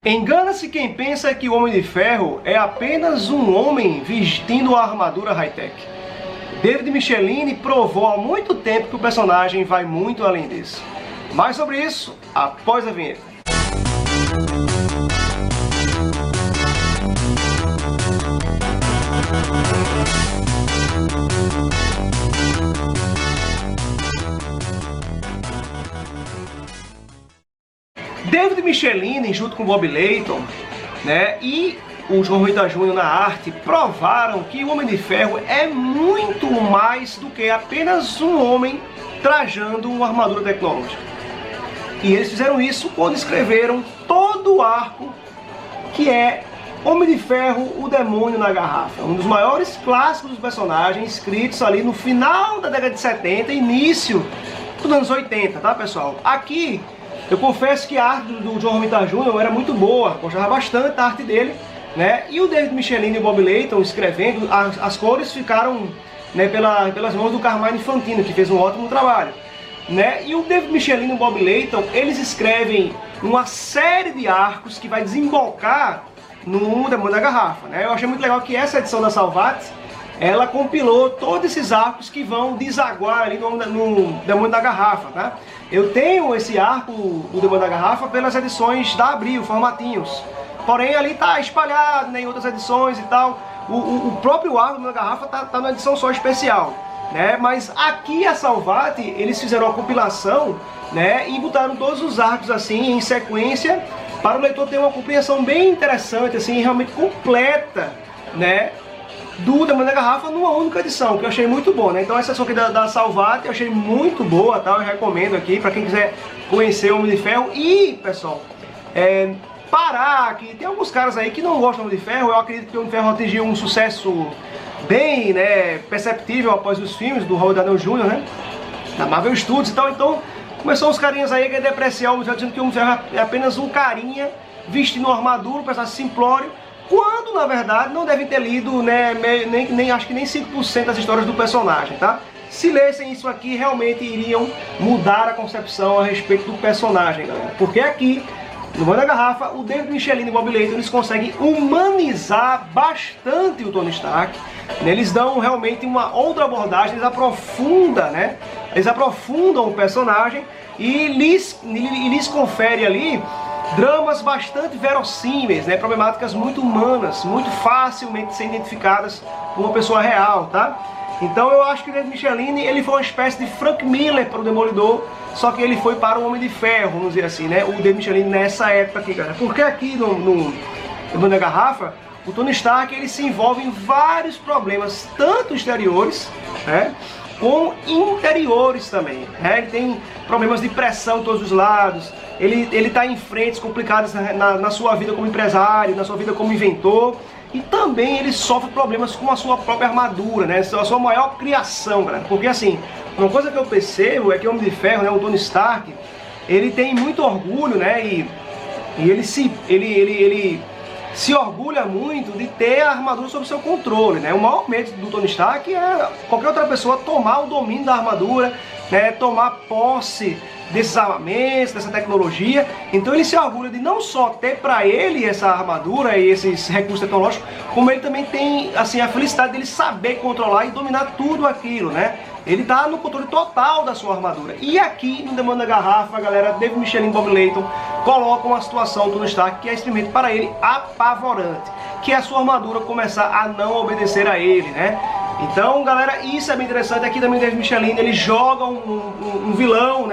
Engana-se quem pensa que o Homem de Ferro é apenas um homem vestindo uma armadura high-tech. David Michelinie provou há muito tempo que o personagem vai muito além disso. Mais sobre isso após a vinheta. David Michelinie, junto com Bob Layton, e o João Romita Jr. na arte, provaram que o Homem de Ferro é muito mais do que apenas um homem trajando uma armadura tecnológica. E eles fizeram isso quando escreveram todo o arco que é Homem de Ferro, o Demônio na Garrafa. Um dos maiores clássicos dos personagens, escritos ali no final da década de 70 e início dos anos 80, tá, pessoal? Aqui, eu confesso que a arte do João Romita Jr. era muito boa, gostava bastante da arte dele, e o David Michelinie e o Bob Layton escrevendo, as cores ficaram pelas mãos do Carmine Infantino, que fez um ótimo trabalho. E o David Michelinie e o Bob Layton, eles escrevem uma série de arcos que vai desembocar no Demônio da Garrafa. Eu achei muito legal que essa edição da Salvat, ela compilou todos esses arcos que vão desaguar ali no Demônio da Garrafa, tá? Eu tenho esse arco do Demônio da Garrafa pelas edições da Abril, formatinhos. Porém, ali tá espalhado em outras edições e tal. O próprio arco do Demônio da Garrafa tá numa edição só especial. Mas aqui a Salvat, eles fizeram uma compilação, e botaram todos os arcos assim em sequência para o leitor ter uma compreensão bem interessante, assim, realmente completa, do Demônio da Garrafa numa única edição, que eu achei muito bom, Então essa edição aqui da Salvat eu achei muito boa, tá? Eu recomendo aqui para quem quiser conhecer o Homem de Ferro. E, pessoal, parar que tem alguns caras aí que não gostam do Homem de Ferro. Eu acredito que o Homem de Ferro atingiu um sucesso bem, perceptível após os filmes do Robert Downey Jr., da Marvel Studios e tal. Então começou uns carinhas aí que depreciar o Homem de Ferro, dizendo que o Homem de Ferro é apenas um carinha vestindo uma armadura, um personagem simplório, quando na verdade não devem ter lido, acho que nem 5% das histórias do personagem, tá? Se lessem isso aqui, realmente iriam mudar a concepção a respeito do personagem, galera. Porque aqui, no Demônio da Garrafa, o David Michelinie e o Bob Layton, eles conseguem humanizar bastante o Tony Stark. Eles dão realmente uma outra abordagem, eles aprofundam o personagem e lhes confere ali dramas bastante verossímeis, problemáticas muito humanas, muito facilmente ser identificadas por uma pessoa real, tá? Então eu acho que o David Michelinie, ele foi uma espécie de Frank Miller para o Demolidor, só que ele foi para o Homem de Ferro, vamos dizer assim, o David Michelinie nessa época aqui, galera. Porque aqui no Demônio da Garrafa, o Tony Stark, ele se envolve em vários problemas, tanto exteriores, como interiores também. Ele tem problemas de pressão em todos os lados, ele está em frentes complicadas na sua vida como empresário, na sua vida como inventor, e também ele sofre problemas com a sua própria armadura, a sua maior criação, galera. Porque assim, uma coisa que eu percebo é que o Homem de Ferro, o Tony Stark, ele tem muito orgulho, e ele se orgulha muito de ter a armadura sob seu controle, O maior medo do Tony Stark é qualquer outra pessoa tomar o domínio da armadura, tomar posse desses armamentos, dessa tecnologia. Então ele se orgulha de não só ter para ele essa armadura e esses recursos tecnológicos, como ele também tem assim a felicidade dele saber controlar e dominar tudo aquilo, Ele está no controle total da sua armadura. E aqui no Demônio da Garrafa, galera, David Michelinie e Bob Layton colocam uma situação do Tony Stark que é extremamente para ele apavorante, que é a sua armadura começar a não obedecer a ele, Então, galera, isso é bem interessante. Aqui também o David Michelinie, ele joga um vilão,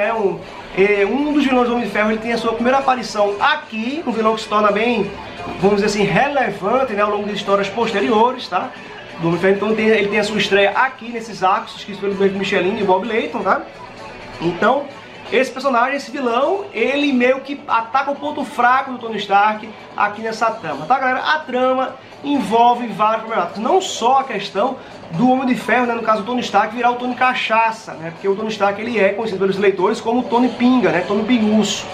um dos vilões do Homem de Ferro, ele tem a sua primeira aparição aqui, um vilão que se torna bem, vamos dizer assim, relevante, ao longo das histórias posteriores, tá? Do Homem de Ferro. Então ele tem a sua estreia aqui nesses arcos, escritos pelo David Michelinie e Bob Layton, tá? Então, esse personagem, esse vilão, ele meio que ataca o ponto fraco do Tony Stark aqui nessa trama, tá, galera? A trama envolve vários problemáticos, não só a questão do Homem de Ferro, no caso do Tony Stark, virar o Tony Cachaça, Porque o Tony Stark, ele é conhecido pelos leitores como Tony Pinga, Tony Pinguço,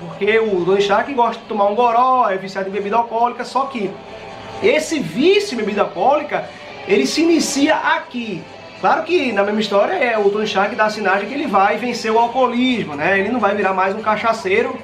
Porque o Tony Stark gosta de tomar um goró, é viciado em bebida alcoólica, só que esse vício em bebida alcoólica, ele se inicia aqui. Claro que na mesma história é o Tony Stark dá a sinagem que ele vai vencer o alcoolismo, Ele não vai virar mais um cachaceiro,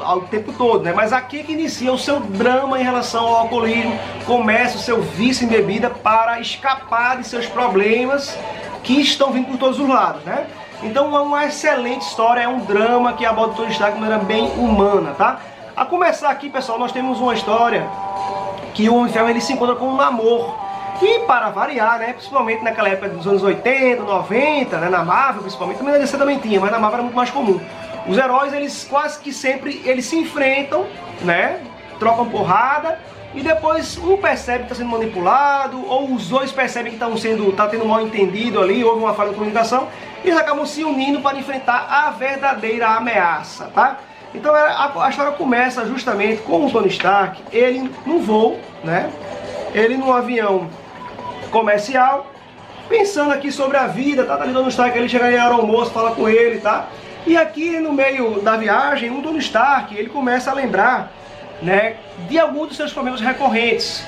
ao tempo todo, né? Mas aqui que inicia o seu drama em relação ao alcoolismo, começa o seu vício em bebida para escapar de seus problemas que estão vindo por todos os lados, né? Então é uma excelente história, é um drama que aborda o Tony Stark de maneira bem humana, tá? A começar aqui, pessoal, nós temos uma história que o Homem de Ferro ele se encontra com um Namor. E para variar, né, principalmente naquela época dos anos 80, 90, né, na Marvel principalmente, também na DC também tinha, mas na Marvel era muito mais comum. Os heróis, eles quase que sempre eles se enfrentam, né, trocam porrada, e depois um percebe que está sendo manipulado, ou os dois percebem que tá tendo um mal entendido ali, houve uma falha de comunicação, e eles acabam se unindo para enfrentar a verdadeira ameaça, tá? Então a história começa justamente com o Tony Stark, ele num voo, né, ele num avião comercial, pensando aqui sobre a vida, tá ali Tony Stark, ele chega em hora almoço, fala com ele, tá? E aqui no meio da viagem, um Tony Stark, ele começa a lembrar, né, de alguns dos seus problemas recorrentes.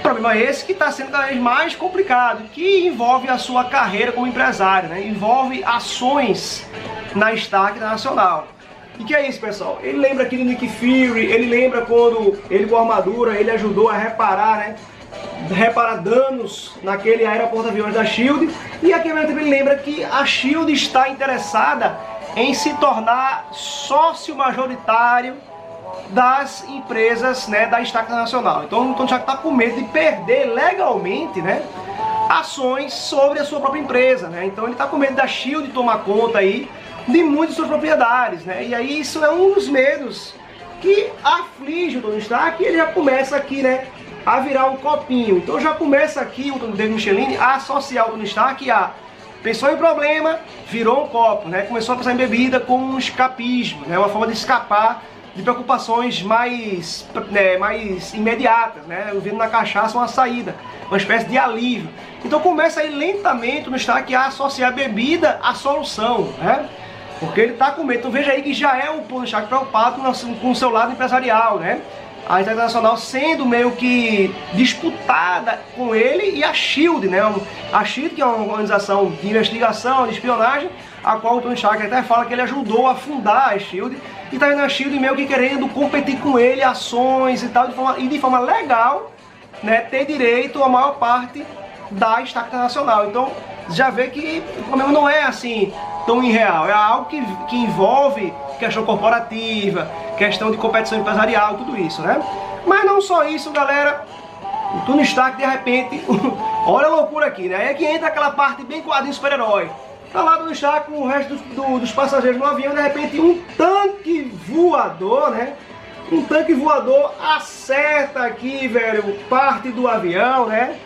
Problema esse que está sendo cada vez mais complicado, que envolve a sua carreira como empresário, né? Envolve ações na Stark Internacional. E que é isso, pessoal? Ele lembra aqui do Nick Fury, ele lembra quando ele com a armadura, ele ajudou a reparar, né? Reparar danos naquele aeroporto-aviões da SHIELD. E aqui ao mesmo tempo ele lembra que a SHIELD está interessada em se tornar sócio majoritário das empresas, né, da Stark Internacional. Então o Tony Stark está com medo de perder legalmente, né, ações sobre a sua própria empresa, né? Então ele está com medo da SHIELD tomar conta aí de muitas de suas propriedades, né? E aí isso é um dos medos que aflige o Tony Stark, e ele já começa aqui, né, a virar um copinho. Então já começa aqui o David Michelinie a associar o Tony Stark a pensou em problema, virou um copo, né? Começou a pensar em bebida como um escapismo, né? Uma forma de escapar de preocupações mais imediatas, né? Eu vendo na cachaça uma saída, uma espécie de alívio. Então começa aí lentamente no Stark a associar a bebida à solução, né? Porque ele está com medo. Então veja aí que já é o Tony Stark preocupado com o seu lado empresarial, né? A Internacional sendo meio que disputada com ele e a SHIELD, né? A SHIELD, que é uma organização de investigação, de espionagem, a qual o Tony Stark até fala que ele ajudou a fundar a SHIELD, e tá vendo a SHIELD meio que querendo competir com ele, ações e tal, de forma legal, né, ter direito a maior parte da Stark Internacional. Então já vê que o problema não é assim tão irreal, é algo que envolve questão corporativa, questão de competição empresarial, tudo isso, né? Mas não só isso, galera. O Tony Stark, de repente, olha a loucura aqui, né? Aí é que entra aquela parte bem quadrinho super-herói. Tá lá Tony Stark com o resto dos passageiros no avião, de repente um tanque voador, né? Um tanque voador acerta aqui, velho, parte do avião, né?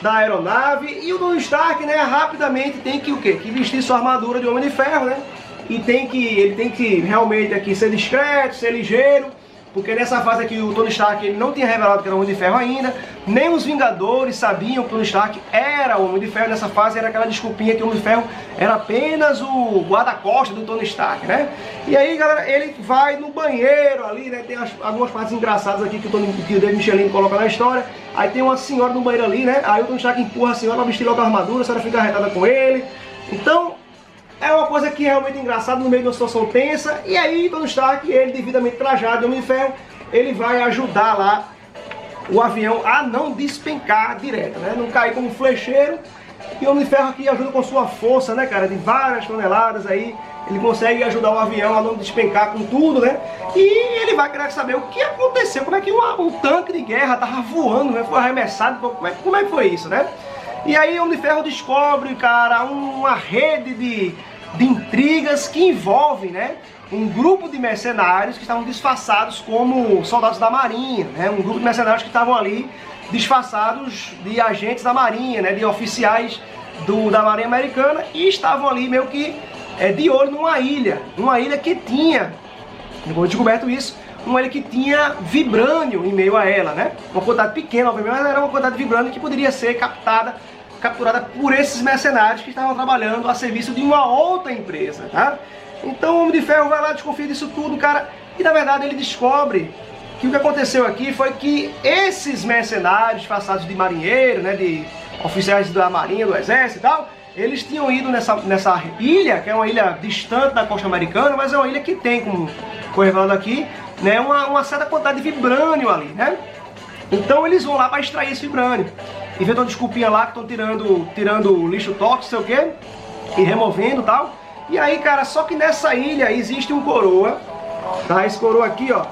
Da aeronave, e o Tony Stark, né, rapidamente tem que o quê? Que vestir sua armadura de Homem de Ferro, né? E ele tem que realmente aqui ser discreto, ser ligeiro, porque nessa fase aqui o Tony Stark ele não tinha revelado que era o Homem de Ferro ainda, nem os Vingadores sabiam que o Tony Stark era o Homem de Ferro. Nessa fase era aquela desculpinha que o Homem de Ferro era apenas o guarda-costas do Tony Stark, né? E aí, galera, ele vai no banheiro ali, né? Tem algumas partes engraçadas aqui que o David Michelinie coloca na história. Aí tem uma senhora no banheiro ali, né? Aí o Tony Stark empurra a senhora pra vestir logo a armadura, a senhora fica arretada com ele. Então é uma coisa que é realmente engraçada no meio de uma situação tensa. E aí Tony Stark, ele devidamente trajado de Homem de Ferro, ele vai ajudar lá o avião a não despencar direto, né? Não cair como flecheiro. E o Homem de Ferro aqui ajuda com sua força, né, cara, de várias toneladas aí. Ele consegue ajudar o avião a não despencar com tudo, né? E ele vai querer saber o que aconteceu, como é que um tanque de guerra tava voando, né? Foi arremessado, como é que foi isso, né? E aí o Homem de Ferro descobre, cara, uma rede de intrigas que envolvem, né, um grupo de mercenários que estavam disfarçados como soldados da Marinha, né? Um grupo de mercenários que estavam ali disfarçados de agentes da Marinha, né? De oficiais da Marinha Americana, e estavam ali meio que de olho numa ilha que tinha, depois descoberto isso, uma ilha que tinha vibrânio em meio a ela, né? Uma quantidade pequena, obviamente, mas era uma quantidade de vibrânio que poderia ser capturada por esses mercenários que estavam trabalhando a serviço de uma outra empresa, tá? Então o Homem de Ferro vai lá, desconfia disso tudo, cara, e na verdade ele descobre que o que aconteceu aqui foi que esses mercenários disfarçados de marinheiro, né, de oficiais da Marinha, do Exército e tal, eles tinham ido nessa ilha, que é uma ilha distante da costa americana, mas é uma ilha que tem, como foi revelado aqui, né, uma certa quantidade de vibrânio ali, né? Então eles vão lá para extrair esse vibrânio. Inventam uma desculpinha lá que estão tirando lixo tóxico, sei o quê, e removendo e tal. E aí, cara, só que nessa ilha existe um coroa, tá? Esse coroa aqui, ó,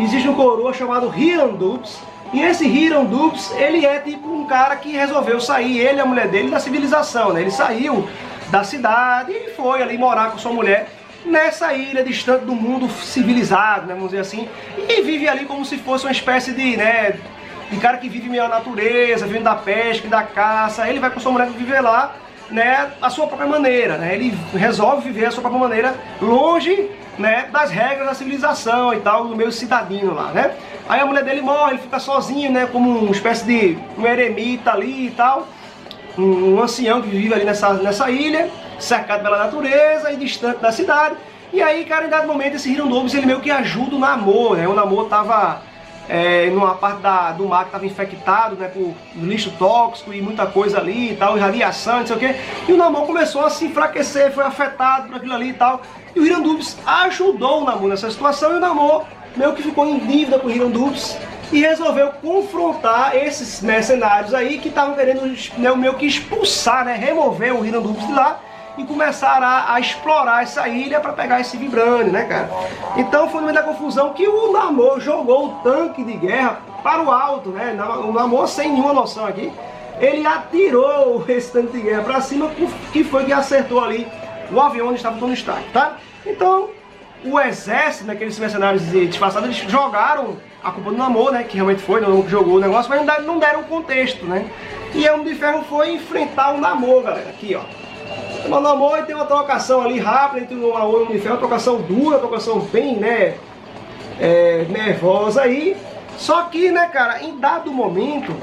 existe um coroa chamado Hiram Dupes. E esse Hiram Dupes, ele é tipo um cara que resolveu sair, ele e a mulher dele, da civilização, né? Ele saiu da cidade e foi ali morar com sua mulher nessa ilha distante do mundo civilizado, né? Vamos dizer assim. E vive ali como se fosse uma espécie de, né, de cara que vive meio a natureza, vivendo da pesca e da caça. Ele vai com sua mulher viver lá, né, a sua própria maneira, né? Ele resolve viver a sua própria maneira, longe, né, das regras da civilização e tal, do meio cidadino lá, né? Aí a mulher dele morre, ele fica sozinho, né, como uma espécie de um eremita ali e tal, um ancião que vive ali nessa ilha, cercado pela natureza e distante da cidade. E aí, cara, em dado momento, esse Hiram Dupes, ele meio que ajuda o Namor, né? O Namor tava numa parte do mar que estava infectado, né, por lixo tóxico e muita coisa ali e tal, radiação, não sei o que. E o Namor começou a se enfraquecer, foi afetado por aquilo ali e tal. E o Hiram Dupes ajudou o Namor nessa situação, e o Namor meio que ficou em dívida com o Hiram Dupes e resolveu confrontar esses mercenários aí que estavam querendo, né, meio que expulsar, né, remover o Hiram Dupes de lá e começaram a explorar essa ilha para pegar esse vibrânio, né, cara? Então foi no meio da confusão que o Namor jogou o tanque de guerra para o alto, né? O Namor, sem nenhuma noção aqui, ele atirou esse tanque de guerra para cima, que foi que acertou ali o avião onde estava o Tony Stark, tá? Então o exército, naqueles mercenários disfarçados, eles jogaram a culpa do Namor, né? Que realmente foi, não jogou o negócio, mas não deram contexto, né? E o Homem de Ferro foi enfrentar o Namor, galera, aqui, ó. O Namor tem uma trocação ali rápida entre o Namor e o Homem de Ferro, uma trocação dura, uma trocação bem, né, nervosa aí. Só que, né, cara, em dado momento,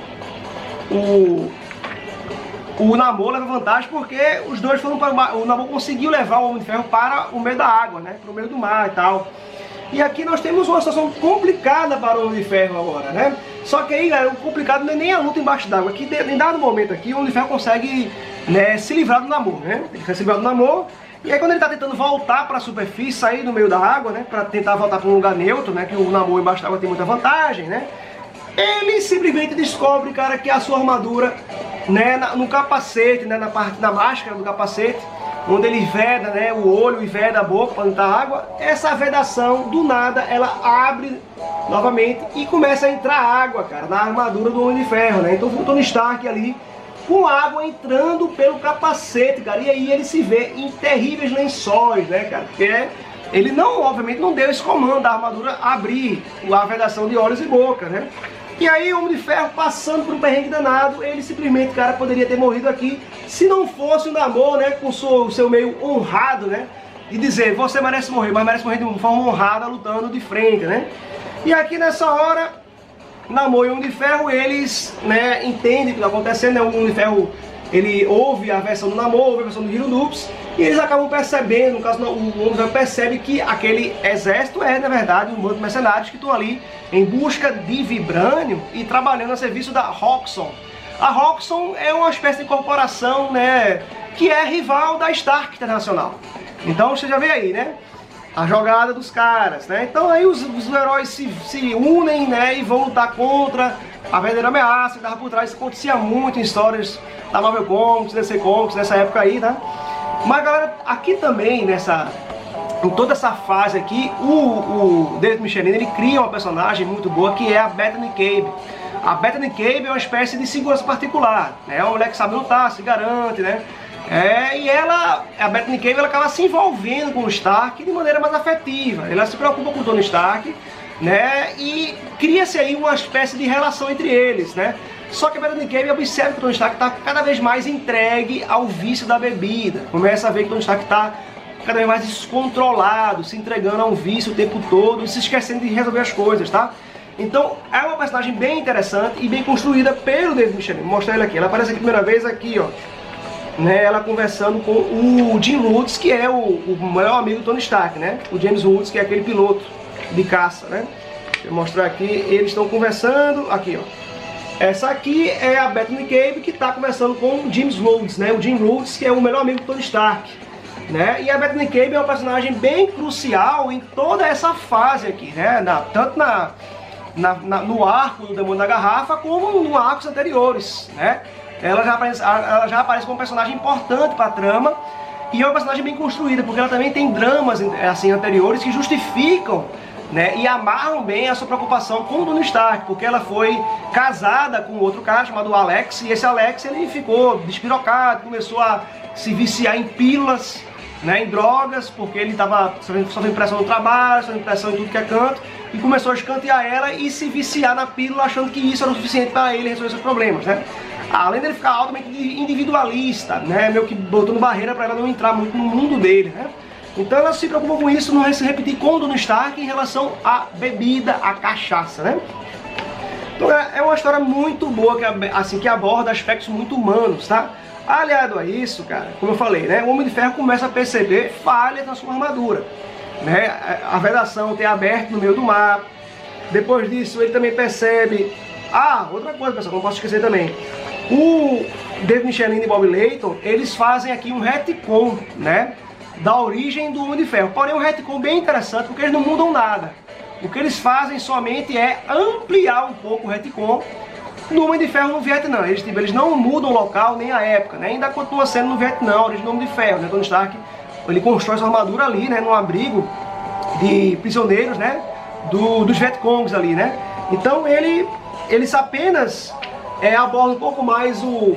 o Namor leva vantagem porque os dois foram para o Namor conseguiu levar o Homem de Ferro para o meio da água, né, para o meio do mar e tal. E aqui nós temos uma situação complicada para o Homem de Ferro agora, né? Só que aí, galera, o complicado não é nem a luta embaixo d'água. Aqui, em dado momento aqui, o Homem de Ferro consegue, né, se livrar do Namor, né? Ele consegue se livrar do Namor. E aí quando ele está tentando voltar para a superfície, sair do meio da água, né? Para tentar voltar para um lugar neutro, né? Que o Namor embaixo d'água tem muita vantagem, né? Ele simplesmente descobre, cara, que a sua armadura, né, no capacete, né, na parte da máscara do capacete, onde ele veda, né, o olho e veda a boca para entrar água, essa vedação, do nada, ela abre novamente e começa a entrar água, cara, na armadura do Homem de Ferro, né? Então o Tony Stark ali, com água entrando pelo capacete, cara, e aí ele se vê em terríveis lençóis, né, cara, porque ele não, obviamente, não deu esse comando da armadura abrir a vedação de olhos e boca, né? E aí o Homem de Ferro, passando por um perrengue danado, ele simplesmente, cara, poderia ter morrido aqui, se não fosse o Namor, né, com o seu meio honrado, né, de dizer, você merece morrer, mas merece morrer de uma forma honrada, lutando de frente, né. E aqui nessa hora, Namor e o Homem de Ferro, eles, né, entendem o que está acontecendo, né, o Homem de Ferro, ele ouve a versão do Namor, ouve a versão do Hiram Dupes, e eles acabam percebendo, no caso o Homem de Ferro percebe que aquele exército é, na verdade, um bando de mercenários que estão ali em busca de vibrânio e trabalhando a serviço da Roxxon. A Roxxon é uma espécie de corporação, né, que é rival da Stark Internacional. Então você já vê aí, né, a jogada dos caras, né? Então aí os heróis se unem, né, e vão lutar contra a verdadeira ameaça que estava por trás. Isso acontecia muito em histórias da Marvel Comics, DC Comics, nessa época aí, né? Mas galera, aqui também, em toda essa fase aqui, o David Michelin, ele cria uma personagem muito boa, que é a Bethany Cabe. A Bethany Cabe é uma espécie de segurança particular, né? É uma mulher que sabe lutar, se garante, né? E a Bethany Cabe, ela acaba se envolvendo com o Stark de maneira mais afetiva. Ela se preocupa com o Tony Stark, né? E cria-se aí uma espécie de relação entre eles, né? Só que a Bethany Cabe observa que o Tony Stark está cada vez mais entregue ao vício da bebida. Começa a ver que o Tony Stark está cada vez mais descontrolado, se entregando a um vício o tempo todo e se esquecendo de resolver as coisas, tá? Então é uma personagem bem interessante e bem construída pelo David Michelin. Vou mostrar ele aqui. Ela aparece aqui a primeira vez aqui, ó, né? Ela conversando com o Jim Woods, que é o melhor amigo do Tony Stark, né? O James Woods, que é aquele piloto de caça, né? Deixa eu mostrar aqui. Eles estão conversando aqui, ó. Essa aqui é a Bethany Cabe, que está conversando com o James Rhodes, né? O Jim Rhodes, que é o melhor amigo do Tony Stark, né? E a Bethany Cabe é um personagem bem crucial em toda essa fase aqui, né? Tanto no arco do Demônio da Garrafa, como no arcos anteriores, né? Ela já aparece como um personagem importante para a trama, e é uma personagem bem construída, porque ela também tem dramas assim, anteriores que justificam, né, e amarram bem a sua preocupação com o Tony Stark, porque ela foi casada com outro cara chamado Alex, e esse Alex ele ficou despirocado, começou a se viciar em pílulas, né, em drogas, porque ele estava sofrendo pressão no trabalho, sofrendo pressão em tudo que é canto, e começou a escantear ela e se viciar na pílula, achando que isso era o suficiente para ele resolver seus problemas, né? Além dele ficar altamente individualista, né, meio que botando barreira para ela não entrar muito no mundo dele, né? Então ela se preocupa com isso, não vai se repetir com o Tony Stark em relação à bebida, à cachaça, né? Então é uma história muito boa, que aborda aspectos muito humanos, tá? Aliado a isso, cara, como eu falei, né, o Homem de Ferro começa a perceber falhas na sua armadura, né? A vedação tem aberto no meio do mar. Depois disso ele também percebe... outra coisa, pessoal, não posso esquecer também. O David Michelinie e Bob Layton, eles fazem aqui um retcon, né, da origem do Homem de Ferro. Porém, um retcon bem interessante, porque eles não mudam nada. O que eles fazem somente é ampliar um pouco o retcon do Homem de Ferro no Vietnã. Eles não mudam o local nem a época, né? Ainda continua sendo no Vietnã, a origem do Homem de Ferro, né? Tony Stark, ele constrói sua armadura ali, né, num abrigo de prisioneiros, né, dos Vietcongs ali, né? Então eles apenas abordam um pouco mais um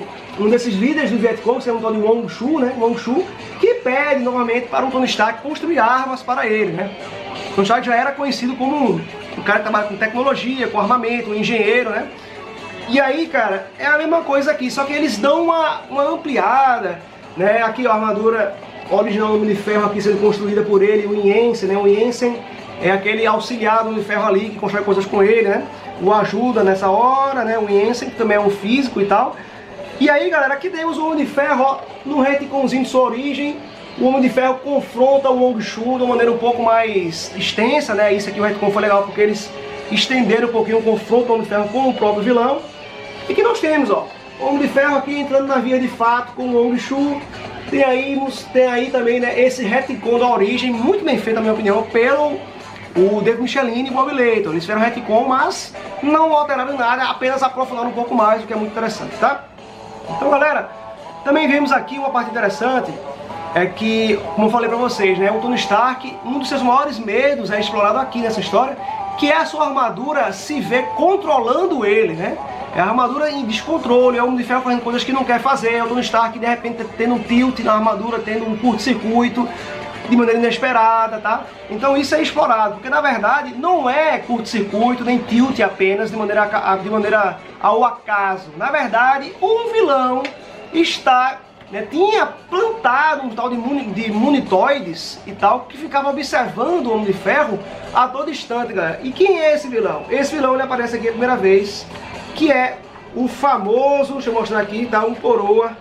desses líderes do Vietcong, que é um tal de Wong Shu, né? Wong Shu, que pede novamente para o Tony Stark construir armas para ele, né? O Tony Stark já era conhecido como um cara que trabalha com tecnologia, com armamento, um engenheiro, né? E aí, cara, é a mesma coisa aqui, só que eles dão uma ampliada, né? Aqui ó, a armadura original do Homem de Ferro aqui sendo construída por ele, o Jensen, né? O Jensen é aquele auxiliar do Homem de Ferro ali que constrói coisas com ele, né? O ajuda nessa hora, né? O Jensen, que também é um físico e tal. E aí, galera, aqui temos o Homem de Ferro, ó, no retconzinho de sua origem. O Homem de Ferro confronta o Wong Shu de uma maneira um pouco mais extensa, né? Isso aqui, o retcon foi legal porque eles estenderam um pouquinho o confronto do Homem de Ferro com o próprio vilão. E que nós temos, ó, o Homem de Ferro aqui entrando na via de fato com o Wong Shu. Tem aí também, né, esse retcon da origem, muito bem feito, na minha opinião, pelo David Michelinie e Bob Layton. Eles fizeram retcon, mas não alteraram nada, apenas aprofundaram um pouco mais, o que é muito interessante, tá? Então, galera, também vemos aqui uma parte interessante, é que, como eu falei pra vocês, né, o Tony Stark, um dos seus maiores medos é explorado aqui nessa história, que é a sua armadura se ver controlando ele, né? É a armadura em descontrole, é o Homem de Ferro fazendo coisas que não quer fazer, é o Tony Stark de repente tendo um tilt na armadura, tendo um curto-circuito de maneira inesperada, tá? Então isso é explorado, porque na verdade não é curto-circuito nem tilt apenas de maneira ao acaso. Na verdade, o vilão tinha plantado um tal de monitoides e tal, que ficava observando o Homem de Ferro a todo instante, galera. E quem é esse vilão? Esse vilão ele aparece aqui a primeira vez, que é o famoso, deixa eu mostrar aqui, tá? Um coroa,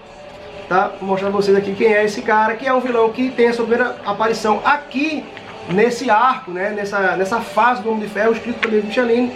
tá? Vou mostrar pra vocês aqui quem é esse cara, que é um vilão que tem a sua primeira aparição aqui nesse arco, né? Nessa fase do Homem de Ferro, escrito pelo David Michelinie.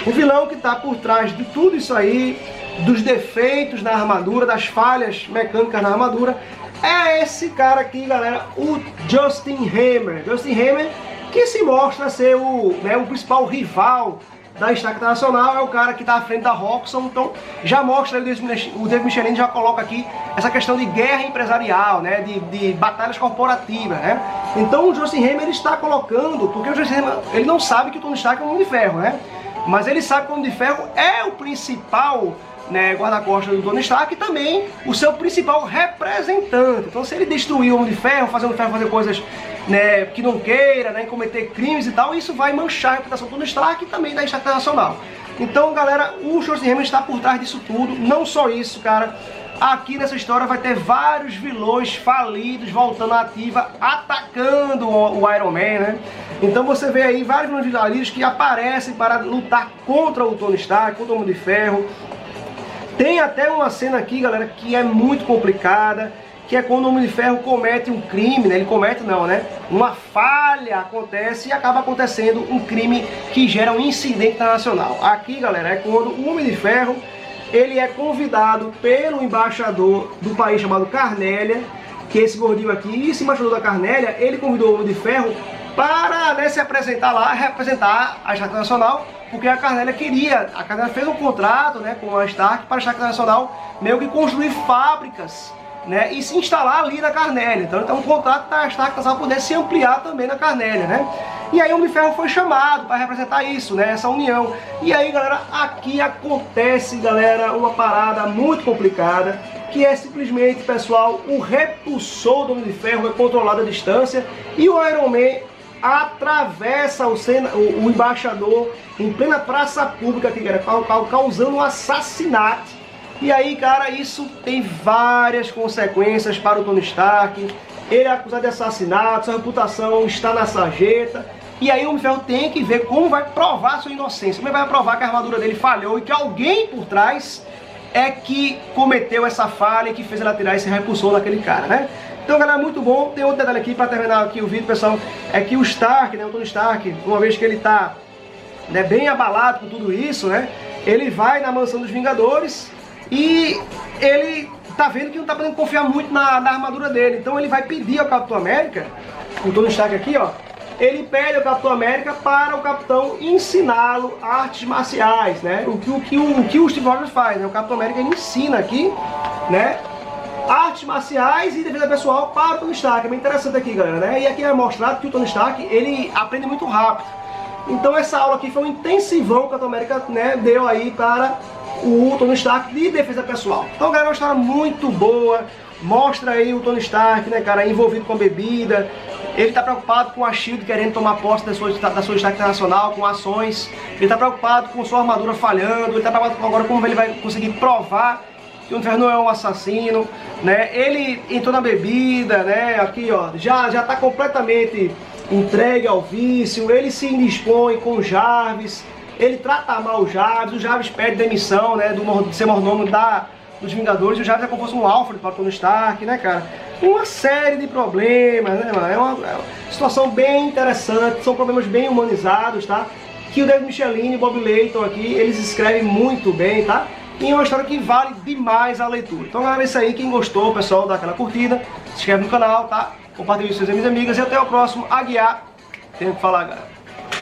O vilão que está por trás de tudo isso aí, dos defeitos na armadura, das falhas mecânicas na armadura, é esse cara aqui, galera, o Justin Hammer. Justin Hammer, que se mostra ser o principal rival da Stark Internacional, é o cara que está à frente da Roxxon. Então já mostra, o David Michelinie já coloca aqui essa questão de guerra empresarial, né, de batalhas corporativas, né. Então o Justin Hammer está colocando, porque o Justin Hammer, ele não sabe que o Tony Stark é um Homem de Ferro, né, mas ele sabe que o Homem de Ferro é o principal, né, guarda-costas do Tony Stark, e também o seu principal representante. Então se ele destruir o Homem de Ferro, fazer coisas, né, que não queira, né, cometer crimes e tal, isso vai manchar a reputação do Tony Stark e também da Stark Internacional. Então, galera, o Justin Hammer está por trás disso tudo. Não só isso, cara, aqui nessa história vai ter vários vilões falidos voltando à ativa, atacando o Iron Man, né? Então você vê aí vários vilões falidos que aparecem para lutar contra o Tony Stark, contra o Homem de Ferro. Tem até uma cena aqui, galera, que é muito complicada, que é quando o Homem de Ferro comete um crime, né? Ele comete não, né? Uma falha acontece e acaba acontecendo um crime que gera um incidente internacional. Aqui, galera, é quando o Homem de Ferro, ele é convidado pelo embaixador do país chamado Carnélia, que é esse gordinho aqui, e esse embaixador da Carnélia, ele convidou o Homem de Ferro para, né, se apresentar lá, representar a Stark Nacional, porque a Carnélia fez um contrato, né, com a Stark para a Stark Nacional meio que construir fábricas, né, e se instalar ali na Carnélia. Então é um contrato para a Stark Nacional poder se ampliar também na Carnélia, né? E aí o Homem de Ferro foi chamado para representar isso, né, essa união. E aí, galera, aqui acontece, galera, uma parada muito complicada, que é simplesmente, pessoal, o repulsor do Homem de Ferro é controlado à distância e o Iron Man atravessa o embaixador em plena praça pública aqui, cara, causando um assassinato. E aí, cara, isso tem várias consequências para o Tony Stark. Ele é acusado de assassinato, sua reputação está na sarjeta. E aí o Homem de Ferro tem que ver como vai provar sua inocência. Como ele vai provar que a armadura dele falhou e que alguém por trás é que cometeu essa falha e que fez ela tirar esse repulsor daquele cara, né? Então, galera, muito bom. Tem outro detalhe aqui para terminar aqui o vídeo, pessoal. É que o Stark, né, o Tony Stark, uma vez que ele tá, né, bem abalado com tudo isso, né? Ele vai na mansão dos Vingadores e ele tá vendo que não tá podendo confiar muito na armadura dele. Então ele vai pedir ao Capitão América, o Tony Stark aqui, ó, ele pede ao Capitão América para o Capitão ensiná-lo artes marciais, né? O que o Steve Rogers faz, né? O Capitão América ele ensina aqui, né, artes marciais e defesa pessoal para o Tony Stark. É bem interessante aqui, galera, né? E aqui é mostrado que o Tony Stark, ele aprende muito rápido. Então essa aula aqui foi um intensivão que o Capitão América, né, deu aí para o Tony Stark de defesa pessoal. Então, galera, é uma história muito boa. Mostra aí o Tony Stark, né, cara, envolvido com bebida. Ele tá preocupado com a SHIELD querendo tomar posse da sua Stark Internacional, com ações. Ele tá preocupado com sua armadura falhando. Ele tá preocupado agora como ele vai conseguir provar que o Homem de Ferro não é um assassino, né? Ele entrou na bebida, né? Aqui, ó, já tá completamente entregue ao vício. Ele se indispõe com o Jarvis. Ele trata mal o Jarvis pede demissão, né, de ser mordomo dos Vingadores, e o Jarvis é como se fosse um Alfred para o Tony Stark, né, cara? Uma série de problemas, né, mano? É uma situação bem interessante, são problemas bem humanizados, tá? Que o David Michelinie e o Bob Layton aqui, eles escrevem muito bem, tá? E é uma história que vale demais a leitura. Então, galera, é isso aí. Quem gostou, pessoal, dá aquela curtida, se inscreve no canal, tá? Compartilhe com seus amigos e amigas, e até o próximo Aguiar. Tenho que falar, galera.